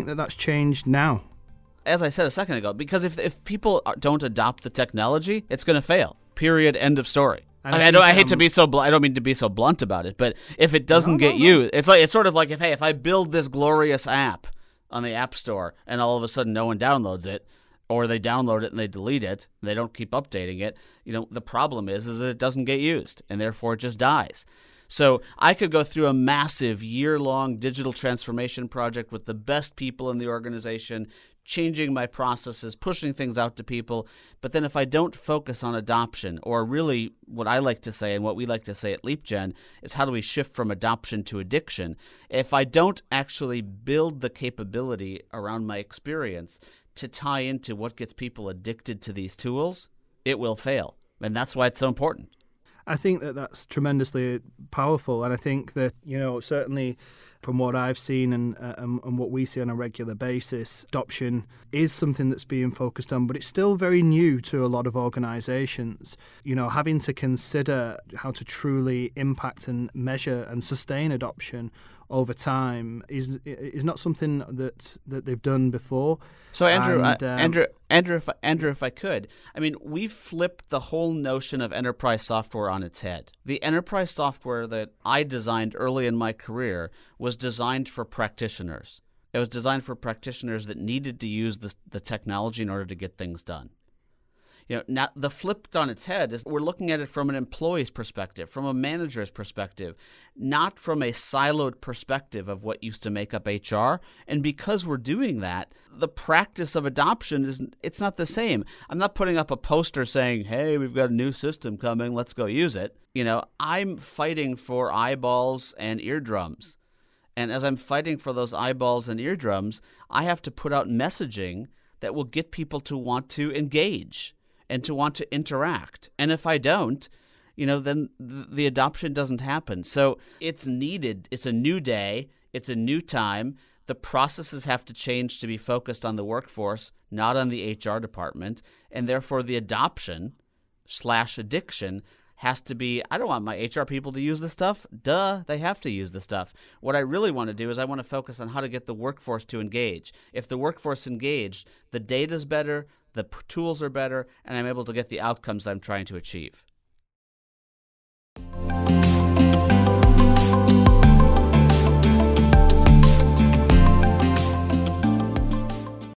think that that's changed now? As I said a second ago, because if people don't adopt the technology, it's going to fail. Period. End of story. I hate to be so I don't mean to be so blunt about it, but if it doesn't get used, it's sort of like if I build this glorious app on the App Store and all of a sudden no one downloads it, or they download it and they delete it, and they don't keep updating it, the problem is that it doesn't get used, and therefore it just dies. So I could go through a massive year-long digital transformation project with the best people in the organization, changing my processes, pushing things out to people. But then if I don't focus on adoption, or really what I like to say and what we like to say at LeapGen is how do we shift from adoption to addiction? If I don't actually build the capability around my experience to tie into what gets people addicted to these tools, it will fail. And that's why it's so important. I think that that's tremendously powerful, and I think that, certainly from what I've seen and what we see on a regular basis, adoption is something that's being focused on, but it's still very new to a lot of organisations. Having to consider how to truly impact and measure and sustain adoption over time is not something that they've done before. So Andrew, if I could, we've flipped the whole notion of enterprise software on its head. The enterprise software that I designed early in my career was designed for practitioners. It was designed for practitioners that needed to use the technology in order to get things done. Now the flipped on its head is we're looking at it from an employee's perspective, from a manager's perspective, not from a siloed perspective of what used to make up HR. And because we're doing that, the practice of adoption it's not the same. I'm not putting up a poster saying, hey, we've got a new system coming, let's go use it. I'm fighting for eyeballs and eardrums. And as I'm fighting for those eyeballs and eardrums, I have to put out messaging that will get people to want to engage and to want to interact. And if I don't, then the adoption doesn't happen. So it's needed. It's a new day. It's a new time. The processes have to change to be focused on the workforce, not on the HR department. And therefore the adoption/addiction has to be, I don't want my HR people to use this stuff. Duh, they have to use the stuff. What I really want to do is I want to focus on how to get the workforce to engage. If the workforce engaged, the data's better, the tools are better, and I'm able to get the outcomes I'm trying to achieve.